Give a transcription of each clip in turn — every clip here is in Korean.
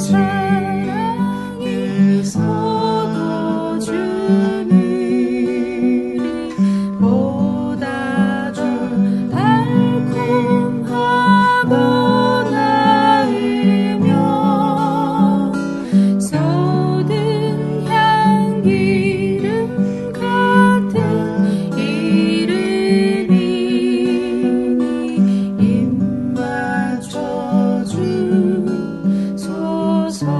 사랑이 쏟아주니 보다 더 달콤하고 나으며 쏟은 향기름 같은 이름이니 입 맞춰 주소서.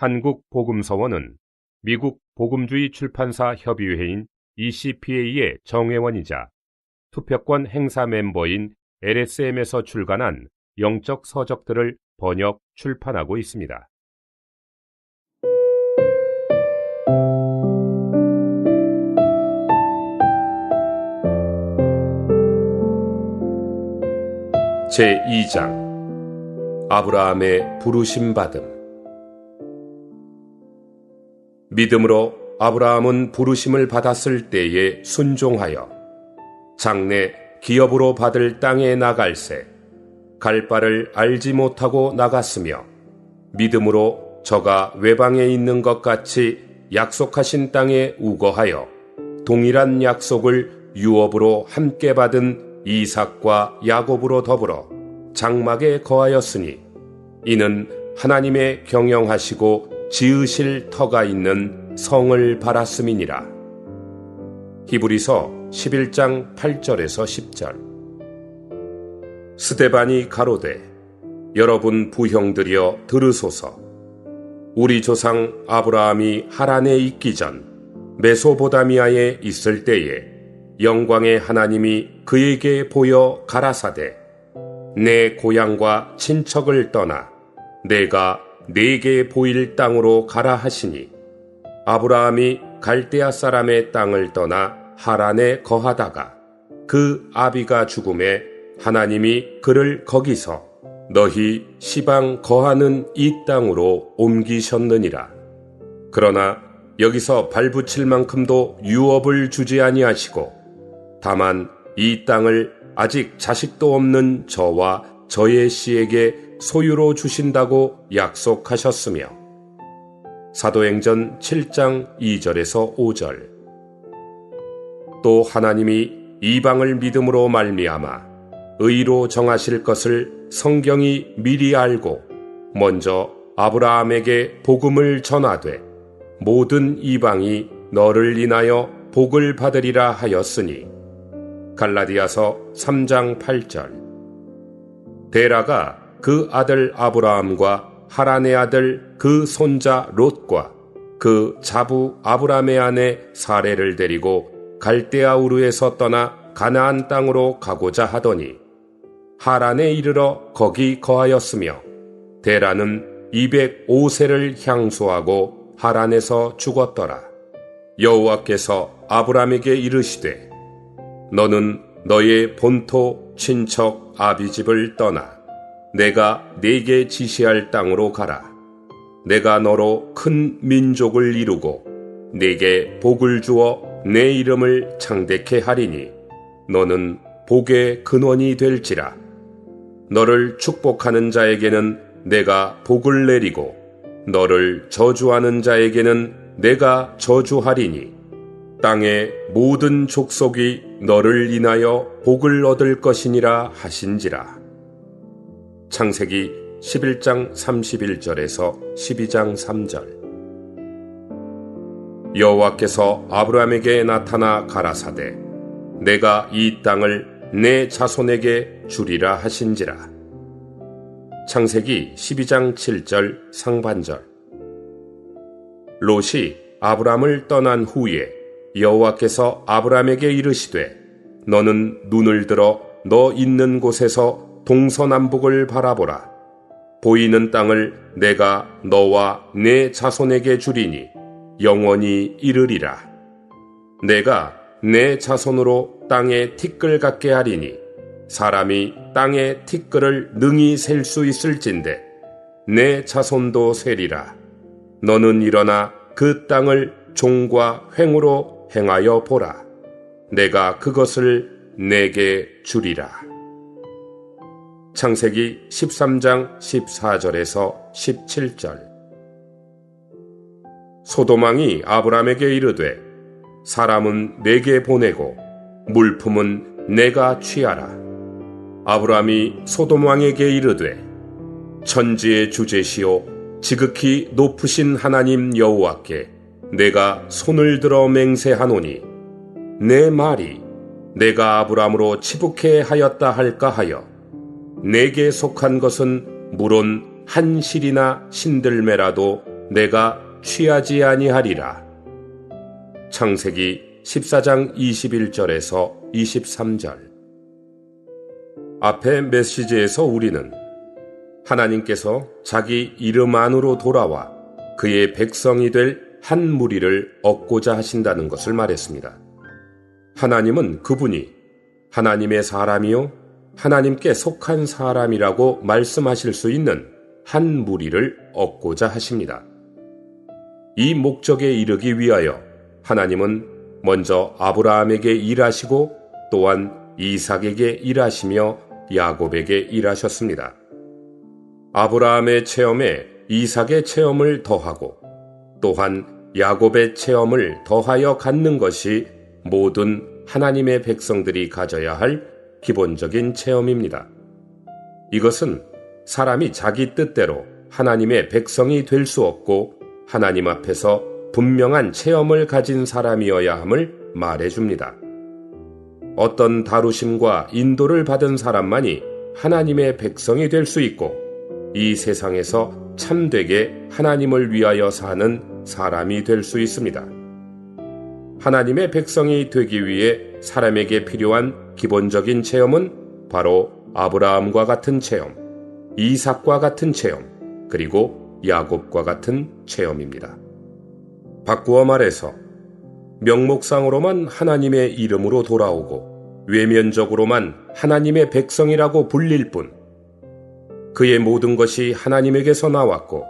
한국복음서원은 미국 복음주의 출판사 협의회인 ECPA의 정회원이자 투표권 행사 멤버인 LSM에서 출간한 영적 서적들을 번역, 출판하고 있습니다. 제2장 아브라함의 부르심받음. 믿음으로 아브라함은 부르심을 받았을 때에 순종하여 장래 기업으로 받을 땅에 나갈새 갈 바를 알지 못하고 나갔으며 믿음으로 저가 외방에 있는 것 같이 약속하신 땅에 우거하여 동일한 약속을 유업으로 함께 받은 이삭과 야곱으로 더불어 장막에 거하였으니 이는 하나님의 경영하시고 지으실 터가 있는 성을 바랐음이니라. 히브리서 11장 8절에서 10절. 스데반이 가로되 여러분 부형들이여 들으소서. 우리 조상 아브라함이 하란에 있기 전 메소보다미아에 있을 때에 영광의 하나님이 그에게 보여 가라사대 내 고향과 친척을 떠나 내가 네게 보일 땅으로 가라 하시니 아브라함이 갈대아 사람의 땅을 떠나 하란에 거하다가 그 아비가 죽음에 하나님이 그를 거기서 너희 시방 거하는 이 땅으로 옮기셨느니라. 그러나 여기서 발붙일 만큼도 유업을 주지 아니하시고 다만 이 땅을 아직 자식도 없는 저와 저의 씨에게 소유로 주신다고 약속하셨으며 사도행전 7장 2절에서 5절. 또 하나님이 이방을 믿음으로 말미암아 의로 정하실 것을 성경이 미리 알고 먼저 아브라함에게 복음을 전하되 모든 이방이 너를 인하여 복을 받으리라 하였으니 갈라디아서 3장 8절. 데라가 그 아들 아브라함과 하란의 아들 그 손자 롯과 그 자부 아브라함의 아내 사레를 데리고 갈대아 우르에서 떠나 가나안 땅으로 가고자 하더니 하란에 이르러 거기 거하였으며 데라는 205세를 향수하고 하란에서 죽었더라. 여호와께서 아브라함에게 이르시되 너는 너의 본토 친척 아비집을 떠나 내가 네게 지시할 땅으로 가라. 내가 너로 큰 민족을 이루고 네게 복을 주어 내 이름을 창대케 하리니 너는 복의 근원이 될지라. 너를 축복하는 자에게는 내가 복을 내리고 너를 저주하는 자에게는 내가 저주하리니 땅의 모든 족속이 너를 인하여 복을 얻을 것이니라 하신지라. 창세기 11장 31절에서 12장 3절. 여호와께서 아브라함에게 나타나 가라사대 내가 이 땅을 내 자손에게 주리라 하신지라. 창세기 12장 7절 상반절. 롯이 아브라함을 떠난 후에 여호와께서 아브라함에게 이르시되 너는 눈을 들어 너 있는 곳에서 동서남북을 바라보라. 보이는 땅을 내가 너와 내 자손에게 주리니 영원히 이르리라. 내가 내 자손으로 땅에 티끌 같게 하리니 사람이 땅의 티끌을 능히 셀 수 있을진데 내 자손도 세리라. 너는 일어나 그 땅을 종과 횡으로 행하여 보라. 내가 그것을 내게 주리라. 창세기 13장 14절에서 17절. 소돔왕이 아브라함에게 이르되 사람은 내게 보내고 물품은 내가 취하라. 아브라함이 소돔왕에게 이르되 천지의 주제시오 지극히 높으신 하나님 여호와께 내가 손을 들어 맹세하노니 내 말이 내가 아브라함으로 치북해 하였다 할까 하여 내게 속한 것은 물론 한 실이나 신들매라도 내가 취하지 아니하리라. 창세기 14장 21절에서 23절. 앞의 메시지에서 우리는 하나님께서 자기 이름 안으로 돌아와 그의 백성이 될 한 무리를 얻고자 하신다는 것을 말했습니다. 하나님은 그분이 하나님의 사람이요 하나님께 속한 사람이라고 말씀하실 수 있는 한 무리를 얻고자 하십니다. 이 목적에 이르기 위하여 하나님은 먼저 아브라함에게 일하시고 또한 이삭에게 일하시며 야곱에게 일하셨습니다. 아브라함의 체험에 이삭의 체험을 더하고 또한 야곱의 체험을 더하여 갖는 것이 모든 하나님의 백성들이 가져야 할 기본적인 체험입니다. 이것은 사람이 자기 뜻대로 하나님의 백성이 될 수 없고 하나님 앞에서 분명한 체험을 가진 사람이어야 함을 말해줍니다. 어떤 다루심과 인도를 받은 사람만이 하나님의 백성이 될 수 있고 이 세상에서 참되게 하나님을 위하여 사는 사람이 될 수 있습니다. 하나님의 백성이 되기 위해 사람에게 필요한 기본적인 체험은 바로 아브라함과 같은 체험, 이삭과 같은 체험, 그리고 야곱과 같은 체험입니다. 바꾸어 말해서 명목상으로만 하나님의 이름으로 돌아오고 외면적으로만 하나님의 백성이라고 불릴 뿐 그의 모든 것이 하나님에게서 나왔고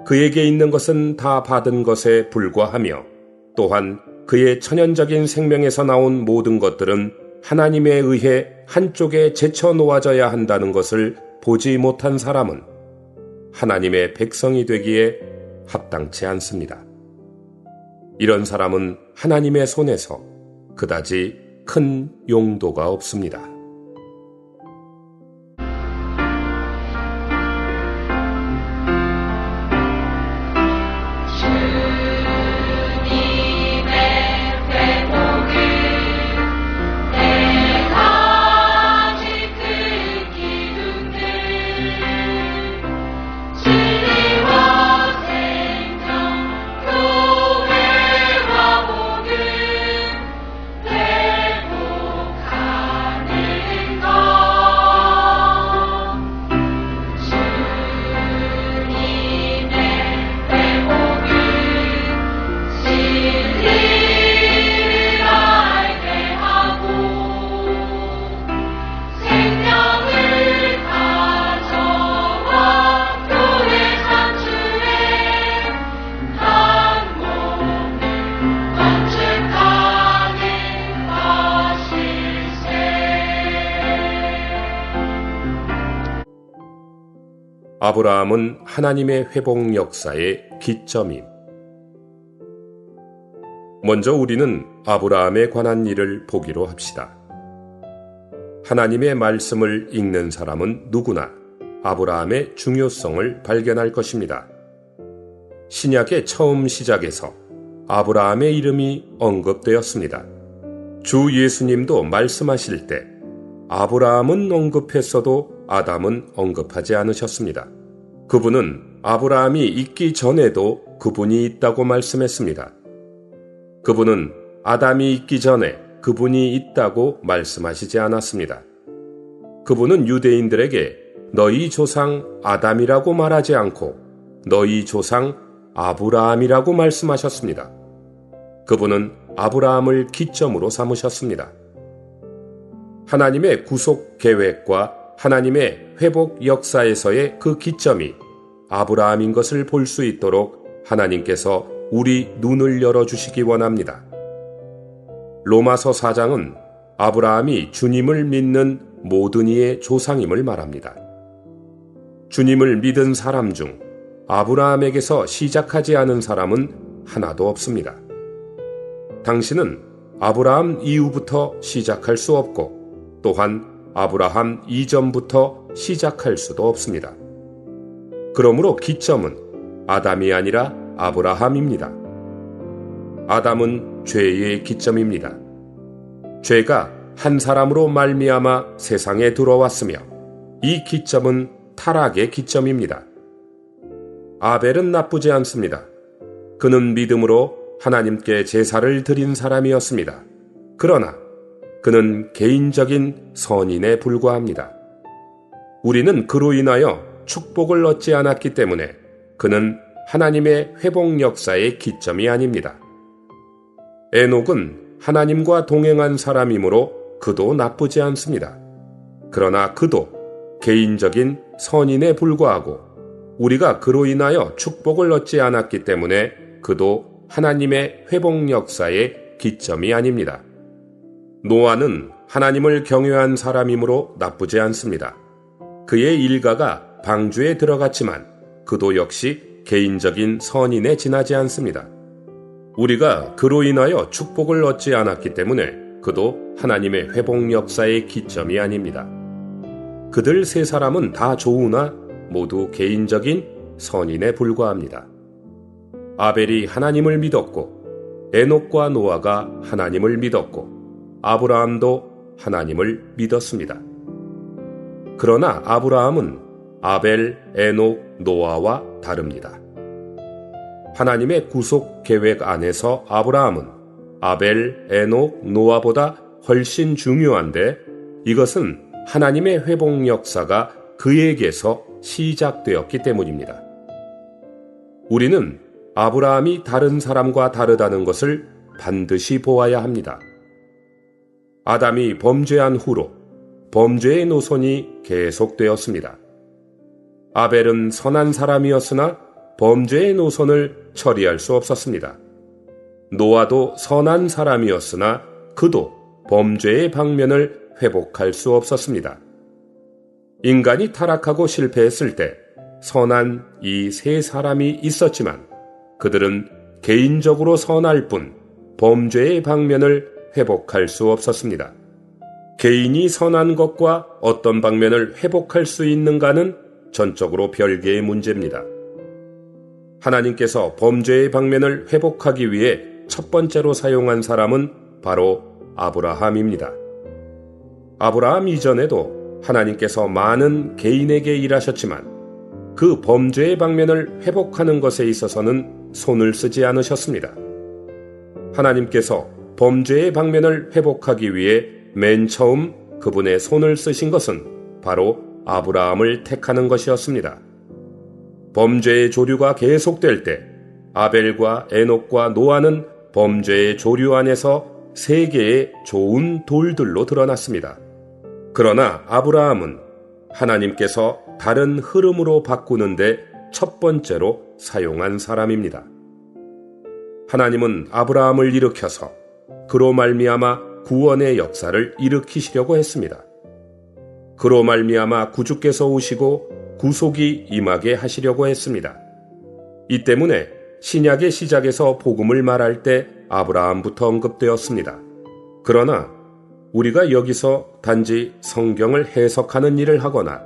그에게 있는 것은 다 받은 것에 불과하며 또한 그의 천연적인 생명에서 나온 모든 것들은 하나님에 의해 한쪽에 제쳐 놓아져야 한다는 것을 보지 못한 사람은 하나님의 백성이 되기에 합당치 않습니다. 이런 사람은 하나님의 손에서 그다지 큰 용도가 없습니다. 아브라함은 하나님의 회복 역사의 기점임. 먼저 우리는 아브라함에 관한 일을 보기로 합시다. 하나님의 말씀을 읽는 사람은 누구나 아브라함의 중요성을 발견할 것입니다. 신약의 처음 시작에서 아브라함의 이름이 언급되었습니다. 주 예수님도 말씀하실 때 아브라함은 언급했어도 아담은 언급하지 않으셨습니다. 그분은 아브라함이 있기 전에도 그분이 있다고 말씀했습니다. 그분은 아담이 있기 전에 그분이 있다고 말씀하시지 않았습니다. 그분은 유대인들에게 너희 조상 아담이라고 말하지 않고 너희 조상 아브라함이라고 말씀하셨습니다. 그분은 아브라함을 기점으로 삼으셨습니다. 하나님의 구속 계획과 하나님의 회복 역사에서의 그 기점이 아브라함인 것을 볼 수 있도록 하나님께서 우리 눈을 열어주시기 원합니다. 로마서 4장은 아브라함이 주님을 믿는 모든 이의 조상임을 말합니다. 주님을 믿은 사람 중 아브라함에게서 시작하지 않은 사람은 하나도 없습니다. 당신은 아브라함 이후부터 시작할 수 없고 또한 아브라함 이전부터 시작할 수도 없습니다. 그러므로 기점은 아담이 아니라 아브라함입니다. 아담은 죄의 기점입니다. 죄가 한 사람으로 말미암아 세상에 들어왔으며 이 기점은 타락의 기점입니다. 아벨은 나쁘지 않습니다. 그는 믿음으로 하나님께 제사를 드린 사람이었습니다. 그러나 그는 개인적인 선인에 불과합니다. 우리는 그로 인하여 축복을 얻지 않았기 때문에 그는 하나님의 회복 역사의 기점이 아닙니다. 에녹은 하나님과 동행한 사람이므로 그도 나쁘지 않습니다. 그러나 그도 개인적인 선인에 불과하고 우리가 그로 인하여 축복을 얻지 않았기 때문에 그도 하나님의 회복 역사의 기점이 아닙니다. 노아는 하나님을 경외한 사람이므로 나쁘지 않습니다. 그의 일가가 방주에 들어갔지만 그도 역시 개인적인 선인에 지나지 않습니다. 우리가 그로 인하여 축복을 얻지 않았기 때문에 그도 하나님의 회복 역사의 기점이 아닙니다. 그들 세 사람은 다 좋으나 모두 개인적인 선인에 불과합니다. 아벨이 하나님을 믿었고 에녹과 노아가 하나님을 믿었고 아브라함도 하나님을 믿었습니다. 그러나 아브라함은 아벨, 에녹, 노아와 다릅니다. 하나님의 구속 계획 안에서 아브라함은 아벨, 에녹, 노아보다 훨씬 중요한데 이것은 하나님의 회복 역사가 그에게서 시작되었기 때문입니다. 우리는 아브라함이 다른 사람과 다르다는 것을 반드시 보아야 합니다. 아담이 범죄한 후로 범죄의 노선이 계속되었습니다. 아벨은 선한 사람이었으나 범죄의 노선을 처리할 수 없었습니다. 노아도 선한 사람이었으나 그도 범죄의 방면을 회복할 수 없었습니다. 인간이 타락하고 실패했을 때 선한 이 세 사람이 있었지만 그들은 개인적으로 선할 뿐 범죄의 방면을 회복할 수 없었습니다. 개인이 선한 것과 어떤 방면을 회복할 수 있는가는 전적으로 별개의 문제입니다. 하나님께서 범죄의 방면을 회복하기 위해 첫 번째로 사용한 사람은 바로 아브라함입니다. 아브라함 이전에도 하나님께서 많은 개인에게 일하셨지만 그 범죄의 방면을 회복하는 것에 있어서는 손을 쓰지 않으셨습니다. 하나님께서 범죄의 방면을 회복하기 위해 맨 처음 그분의 손을 쓰신 것은 바로 아브라함을 택하는 것이었습니다. 범죄의 조류가 계속될 때 아벨과 에녹과 노아는 범죄의 조류 안에서 세 개의 좋은 돌들로 드러났습니다. 그러나 아브라함은 하나님께서 다른 흐름으로 바꾸는데 첫 번째로 사용한 사람입니다. 하나님은 아브라함을 일으켜서 그로 말미암아 구원의 역사를 일으키시려고 했습니다. 그로 말미암아 구주께서 오시고 구속이 임하게 하시려고 했습니다. 이 때문에 신약의 시작에서 복음을 말할 때 아브라함부터 언급되었습니다. 그러나 우리가 여기서 단지 성경을 해석하는 일을 하거나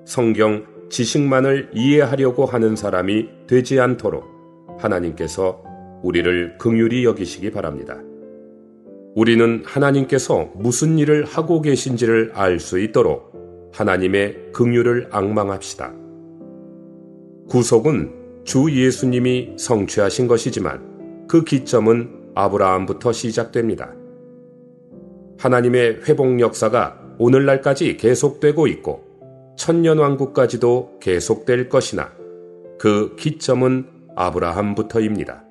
성경 지식만을 이해하려고 하는 사람이 되지 않도록 하나님께서 우리를 긍휼히 여기시기 바랍니다. 우리는 하나님께서 무슨 일을 하고 계신지를 알 수 있도록 하나님의 긍휼을 앙망합시다. 구속은 주 예수님이 성취하신 것이지만 그 기점은 아브라함부터 시작됩니다. 하나님의 회복 역사가 오늘날까지 계속되고 있고 천년왕국까지도 계속될 것이나 그 기점은 아브라함부터입니다.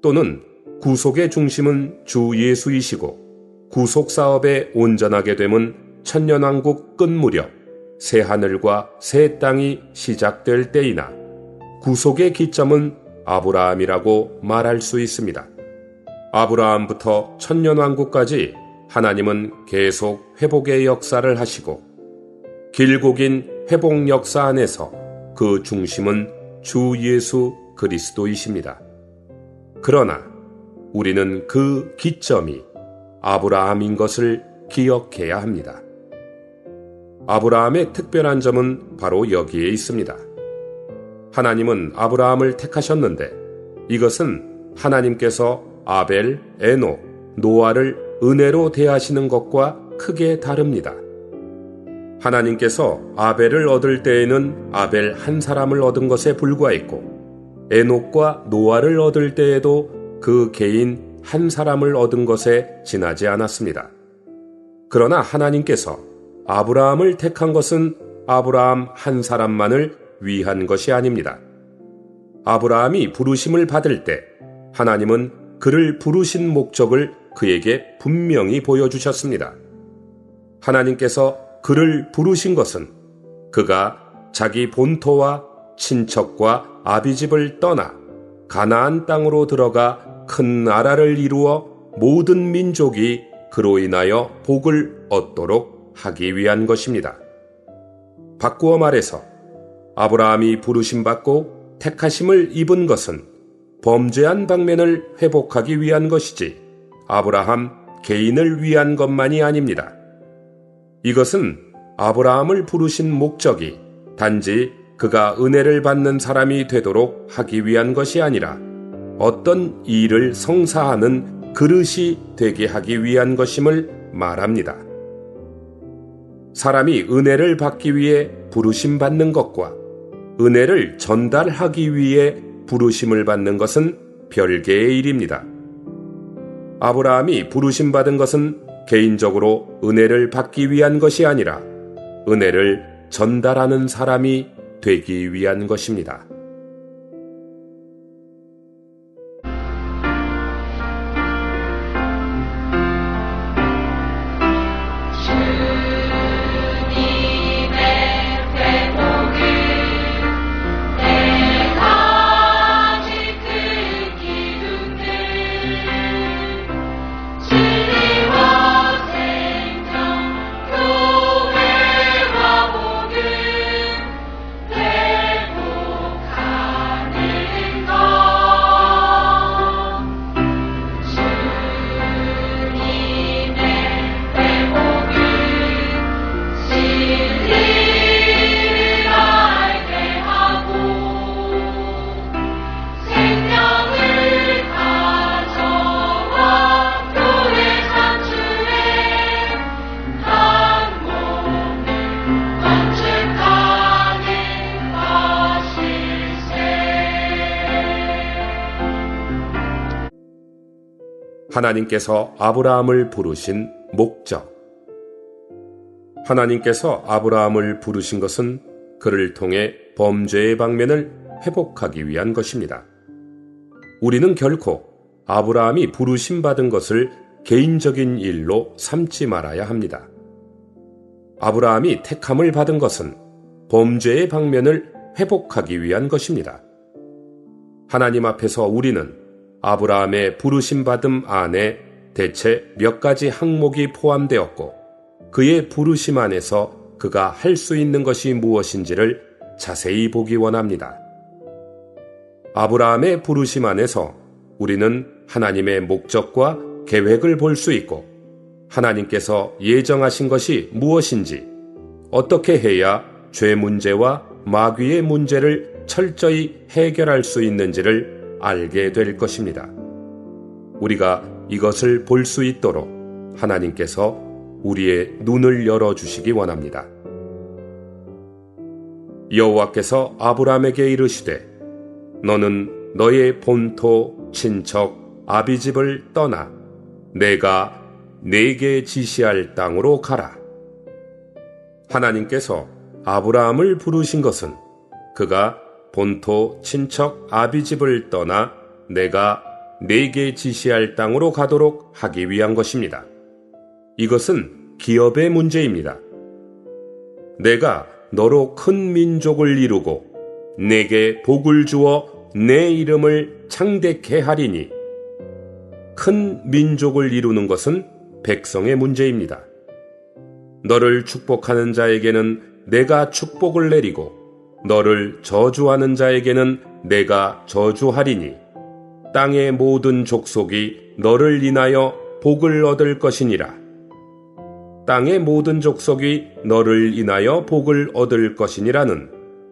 또는 구속의 중심은 주 예수이시고 구속사업에 온전하게 됨은 천년왕국 끝 무렵 새 하늘과 새 땅이 시작될 때이나 구속의 기점은 아브라함이라고 말할 수 있습니다. 아브라함부터 천년왕국까지 하나님은 계속 회복의 역사를 하시고 길고 긴 회복 역사 안에서 그 중심은 주 예수 그리스도이십니다. 그러나 우리는 그 기점이 아브라함인 것을 기억해야 합니다. 아브라함의 특별한 점은 바로 여기에 있습니다. 하나님은 아브라함을 택하셨는데 이것은 하나님께서 아벨, 에녹, 노아를 은혜로 대하시는 것과 크게 다릅니다. 하나님께서 아벨을 얻을 때에는 아벨 한 사람을 얻은 것에 불과했고 에녹과 노아를 얻을 때에도 그 개인 한 사람을 얻은 것에 지나지 않았습니다. 그러나 하나님께서 아브라함을 택한 것은 아브라함 한 사람만을 위한 것이 아닙니다. 아브라함이 부르심을 받을 때 하나님은 그를 부르신 목적을 그에게 분명히 보여주셨습니다. 하나님께서 그를 부르신 것은 그가 자기 본토와 친척과 아비집을 떠나 가나안 땅으로 들어가 큰 나라를 이루어 모든 민족이 그로 인하여 복을 얻도록 하기 위한 것입니다. 바꾸어 말해서 아브라함이 부르심받고 택하심을 입은 것은 범죄한 방면을 회복하기 위한 것이지 아브라함 개인을 위한 것만이 아닙니다. 이것은 아브라함을 부르신 목적이 단지 그가 은혜를 받는 사람이 되도록 하기 위한 것이 아니라 어떤 일을 성사하는 그릇이 되게 하기 위한 것임을 말합니다. 사람이 은혜를 받기 위해 부르심 받는 것과 은혜를 전달하기 위해 부르심을 받는 것은 별개의 일입니다. 아브라함이 부르심 받은 것은 개인적으로 은혜를 받기 위한 것이 아니라 은혜를 전달하는 사람이 되기 위한 것입니다. 하나님께서 아브라함을 부르신 목적. 하나님께서 아브라함을 부르신 것은 그를 통해 범죄의 방면을 회복하기 위한 것입니다. 우리는 결코 아브라함이 부르심 받은 것을 개인적인 일로 삼지 말아야 합니다. 아브라함이 택함을 받은 것은 범죄의 방면을 회복하기 위한 것입니다. 하나님 앞에서 우리는 아브라함의 부르심받음 안에 대체 몇 가지 항목이 포함되었고 그의 부르심 안에서 그가 할 수 있는 것이 무엇인지를 자세히 보기 원합니다. 아브라함의 부르심 안에서 우리는 하나님의 목적과 계획을 볼 수 있고 하나님께서 예정하신 것이 무엇인지 어떻게 해야 죄 문제와 마귀의 문제를 철저히 해결할 수 있는지를 알게 될 것입니다. 우리가 이것을 볼 수 있도록 하나님께서 우리의 눈을 열어주시기 원합니다. 여호와께서 아브라함에게 이르시되 너는 너의 본토, 친척, 아비집을 떠나 내가 네게 지시할 땅으로 가라. 하나님께서 아브라함을 부르신 것은 그가 본토, 친척, 아비집을 떠나 내가 네게 지시할 땅으로 가도록 하기 위한 것입니다. 이것은 기업의 문제입니다. 내가 너로 큰 민족을 이루고 내게 복을 주어 내 이름을 창대케 하리니 큰 민족을 이루는 것은 백성의 문제입니다. 너를 축복하는 자에게는 내가 축복을 내리고 너를 저주하는 자에게는 내가 저주하리니 땅의 모든 족속이 너를 인하여 복을 얻을 것이니라. 땅의 모든 족속이 너를 인하여 복을 얻을 것이니라는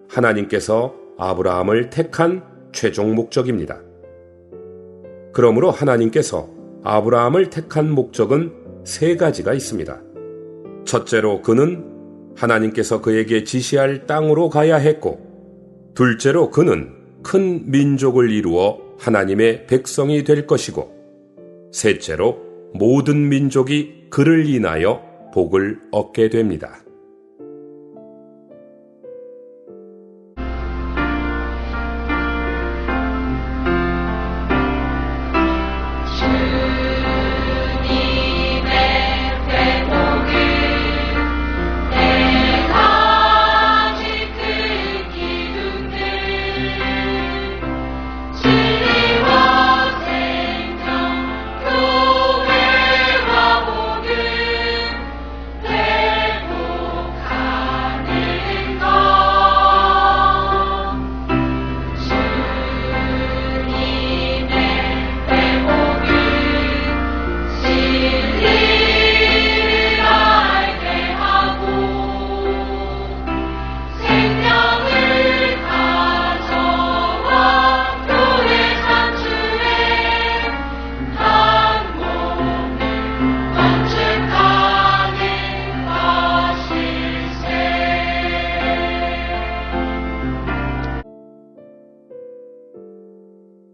하나님께서 아브라함을 택한 최종 목적입니다. 그러므로 하나님께서 아브라함을 택한 목적은 세 가지가 있습니다. 첫째로 그는 하나님께서 그에게 지시할 땅으로 가야 했고, 둘째로 그는 큰 민족을 이루어 하나님의 백성이 될 것이고, 셋째로 모든 민족이 그를 인하여 복을 얻게 됩니다.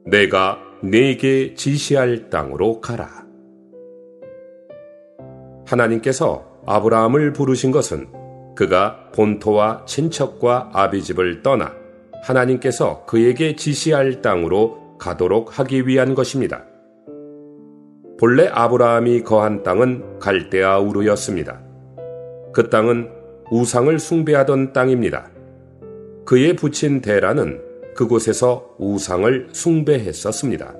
내가 네게 지시할 땅으로 가라. 하나님께서 아브라함을 부르신 것은 그가 본토와 친척과 아비집을 떠나 하나님께서 그에게 지시할 땅으로 가도록 하기 위한 것입니다. 본래 아브라함이 거한 땅은 갈대아 우르였습니다. 그 땅은 우상을 숭배하던 땅입니다. 그의 부친 데라는 그곳에서 우상을 숭배했었습니다.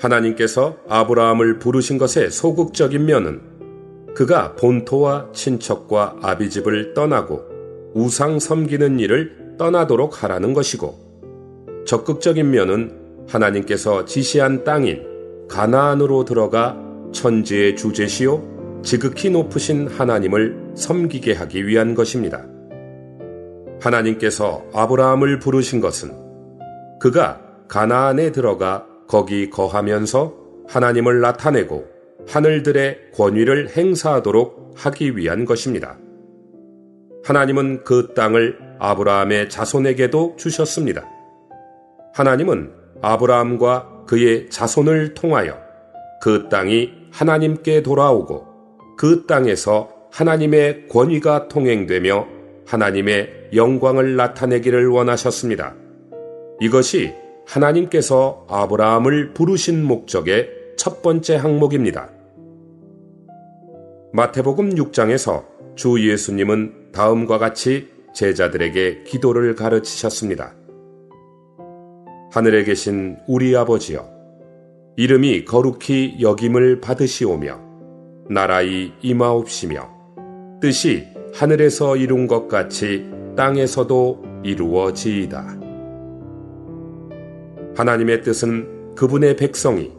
하나님께서 아브라함을 부르신 것의 소극적인 면은 그가 본토와 친척과 아비집을 떠나고 우상 섬기는 일을 떠나도록 하라는 것이고, 적극적인 면은 하나님께서 지시한 땅인 가나안으로 들어가 천지의 주제시요 지극히 높으신 하나님을 섬기게 하기 위한 것입니다. 하나님께서 아브라함을 부르신 것은 그가 가나안에 들어가 거기 거하면서 하나님을 나타내고 하늘들의 권위를 행사하도록 하기 위한 것입니다. 하나님은 그 땅을 아브라함의 자손에게도 주셨습니다. 하나님은 아브라함과 그의 자손을 통하여 그 땅이 하나님께 돌아오고 그 땅에서 하나님의 권위가 통행되며 하나님의 영광을 나타내기를 원하셨습니다. 이것이 하나님께서 아브라함을 부르신 목적의 첫 번째 항목입니다. 마태복음 6장에서 주 예수님은 다음과 같이 제자들에게 기도를 가르치셨습니다. 하늘에 계신 우리 아버지여, 이름이 거룩히 여김을 받으시오며 나라의 임하옵시며 뜻이 하늘에서 이룬 것 같이 땅에서도 이루어지이다. 하나님의 뜻은 그분의 백성이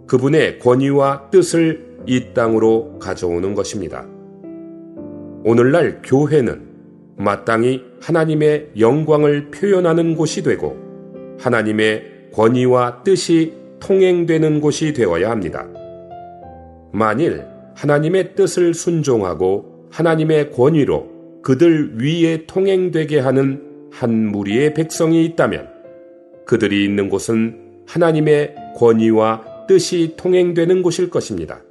그분의 권위와 뜻을 이 땅으로 가져오는 것입니다. 오늘날 교회는 마땅히 하나님의 영광을 표현하는 곳이 되고 하나님의 권위와 뜻이 통행되는 곳이 되어야 합니다. 만일 하나님의 뜻을 순종하고 하나님의 권위로 그들 위에 통행되게 하는 한 무리의 백성이 있다면 그들이 있는 곳은 하나님의 권위와 뜻이 통행되는 곳일 것입니다.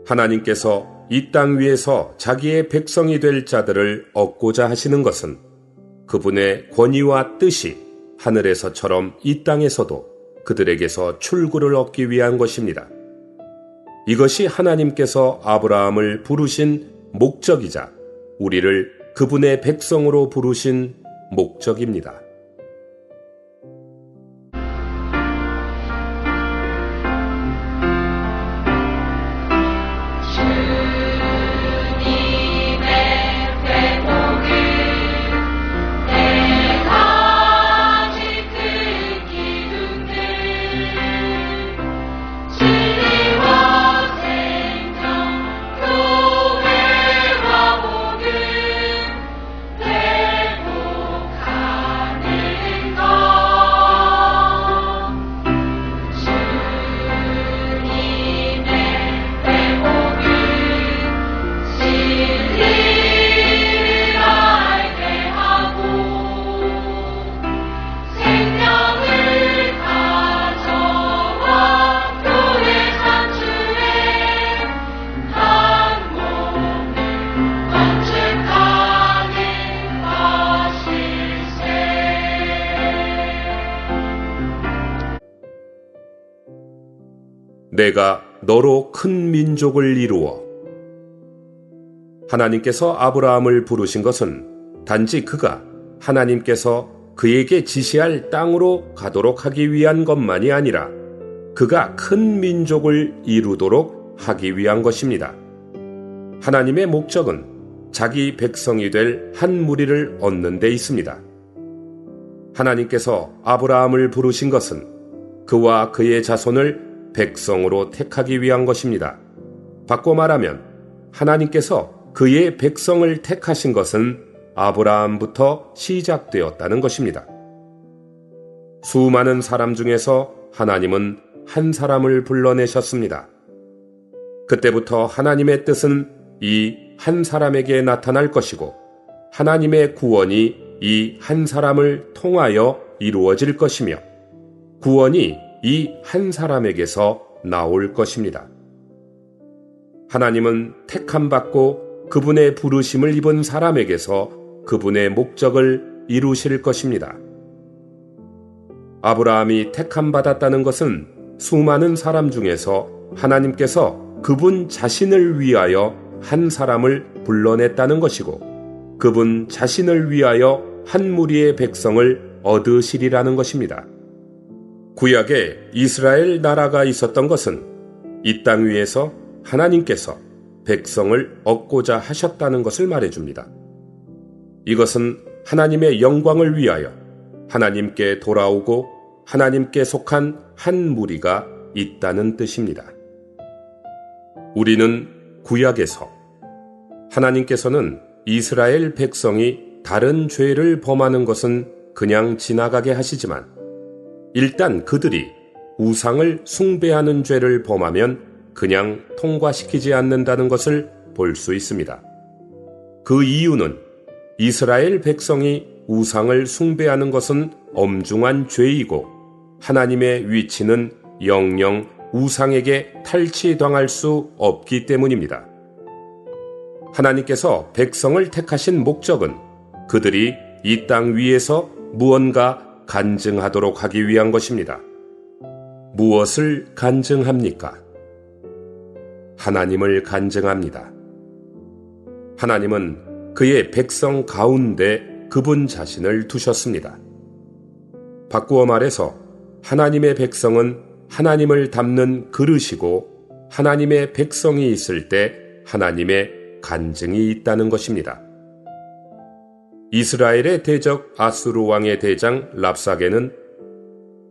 하나님께서 이 땅 위에서 자기의 백성이 될 자들을 얻고자 하시는 것은 그분의 권위와 뜻이 하늘에서처럼 이 땅에서도 그들에게서 출구를 얻기 위한 것입니다. 이것이 하나님께서 아브라함을 부르신 목적이자 우리를 그분의 백성으로 부르신 목적입니다. 내가 너로 큰 민족을 이루어. 하나님께서 아브라함을 부르신 것은 단지 그가 하나님께서 그에게 지시할 땅으로 가도록 하기 위한 것만이 아니라 그가 큰 민족을 이루도록 하기 위한 것입니다. 하나님의 목적은 자기 백성이 될 한 무리를 얻는 데 있습니다. 하나님께서 아브라함을 부르신 것은 그와 그의 자손을 백성으로 택하기 위한 것입니다. 바꿔 말하면 하나님께서 그의 백성을 택하신 것은 아브라함부터 시작되었다는 것입니다. 수많은 사람 중에서 하나님은 한 사람을 불러내셨습니다. 그때부터 하나님의 뜻은 이 한 사람에게 나타날 것이고 하나님의 구원이 이 한 사람을 통하여 이루어질 것이며 구원이 이 한 사람에게서 나올 것입니다. 하나님은 택함받고 그분의 부르심을 입은 사람에게서 그분의 목적을 이루실 것입니다. 아브라함이 택함받았다는 것은 수많은 사람 중에서 하나님께서 그분 자신을 위하여 한 사람을 불러냈다는 것이고 그분 자신을 위하여 한 무리의 백성을 얻으시리라는 것입니다. 구약에 이스라엘 나라가 있었던 것은 이 땅 위에서 하나님께서 백성을 얻고자 하셨다는 것을 말해줍니다. 이것은 하나님의 영광을 위하여 하나님께 돌아오고 하나님께 속한 한 무리가 있다는 뜻입니다. 우리는 구약에서 하나님께서는 이스라엘 백성이 다른 죄를 범하는 것은 그냥 지나가게 하시지만 일단 그들이 우상을 숭배하는 죄를 범하면 그냥 통과시키지 않는다는 것을 볼 수 있습니다. 그 이유는 이스라엘 백성이 우상을 숭배하는 것은 엄중한 죄이고 하나님의 위치는 영영 우상에게 탈취당할 수 없기 때문입니다. 하나님께서 백성을 택하신 목적은 그들이 이 땅 위에서 무언가 간증하도록 하기 위한 것입니다. 무엇을 간증합니까? 하나님을 간증합니다. 하나님은 그의 백성 가운데 그분 자신을 두셨습니다. 바꾸어 말해서 하나님의 백성은 하나님을 담는 그릇이고 하나님의 백성이 있을 때 하나님의 간증이 있다는 것입니다. 이스라엘의 대적 아수르 왕의 대장 랍사게는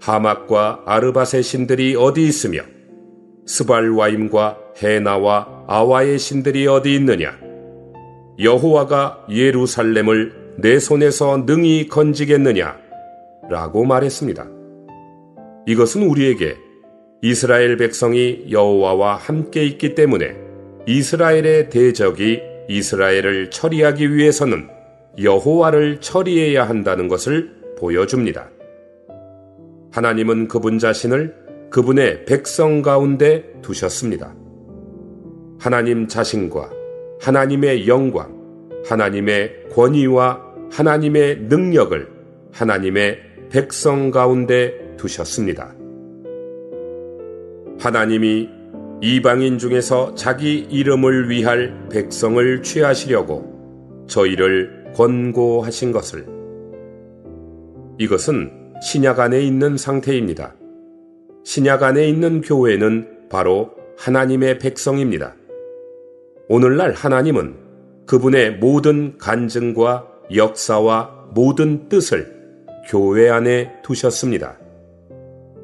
하맛과 아르밧의 신들이 어디 있으며 스발와임과 헤나와 아와의 신들이 어디 있느냐? 여호와가 예루살렘을 내 손에서 능히 건지겠느냐? 라고 말했습니다. 이것은 우리에게 이스라엘 백성이 여호와와 함께 있기 때문에 이스라엘의 대적이 이스라엘을 처리하기 위해서는 여호와를 처리해야 한다는 것을 보여줍니다. 하나님은 그분 자신을 그분의 백성 가운데 두셨습니다. 하나님 자신과 하나님의 영광, 하나님의 권위와 하나님의 능력을 하나님의 백성 가운데 두셨습니다. 하나님이 이방인 중에서 자기 이름을 위할 백성을 취하시려고 저희를 권고하신 것을. 이것은 신약 안에 있는 상태입니다. 신약 안에 있는 교회는 바로 하나님의 백성입니다. 오늘날 하나님은 그분의 모든 간증과 역사와 모든 뜻을 교회 안에 두셨습니다.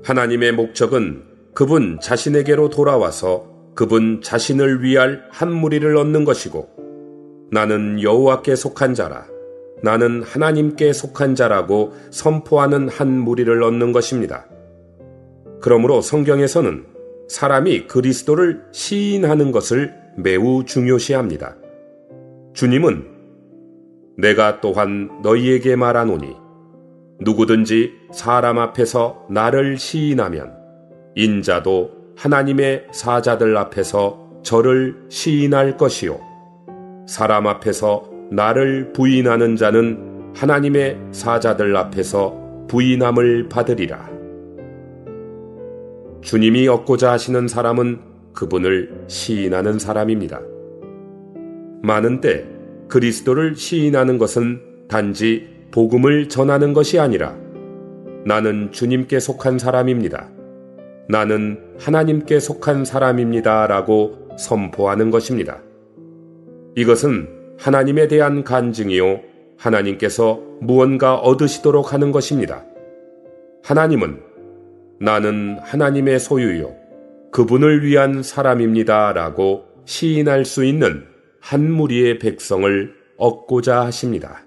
하나님의 목적은 그분 자신에게로 돌아와서 그분 자신을 위할 한 무리를 얻는 것이고 나는 여호와께 속한 자라, 나는 하나님께 속한 자라고 선포하는 한 무리를 얻는 것입니다. 그러므로 성경에서는 사람이 그리스도를 시인하는 것을 매우 중요시합니다. 주님은 내가 또한 너희에게 말하노니 누구든지 사람 앞에서 나를 시인하면 인자도 하나님의 사자들 앞에서 저를 시인할 것이요 사람 앞에서 나를 부인하는 자는 하나님의 사자들 앞에서 부인함을 받으리라. 주님이 얻고자 하시는 사람은 그분을 시인하는 사람입니다. 많은 때 그리스도를 시인하는 것은 단지 복음을 전하는 것이 아니라 나는 주님께 속한 사람입니다. 나는 하나님께 속한 사람입니다. 라고 선포하는 것입니다. 이것은 하나님에 대한 간증이요, 하나님께서 무언가 얻으시도록 하는 것입니다. 하나님은 나는 하나님의 소유요, 그분을 위한 사람입니다. 라고 시인할 수 있는 한 무리의 백성을 얻고자 하십니다.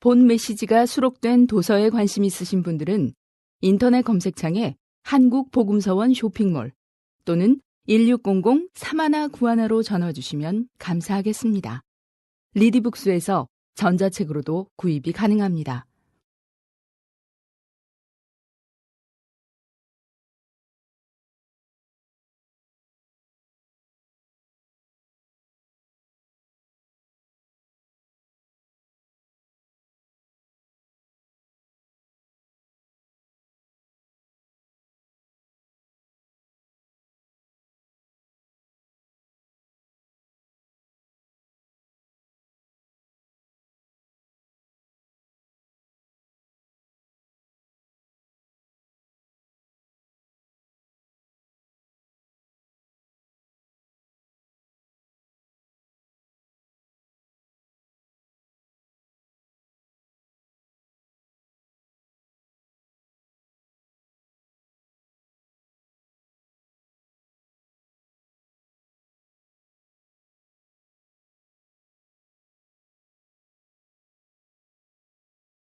본 메시지가 수록된 도서에 관심 있으신 분들은 인터넷 검색창에 한국복음서원 쇼핑몰 또는 1600-3191로 전화 주시면 감사하겠습니다. 리디북스에서 전자책으로도 구입이 가능합니다.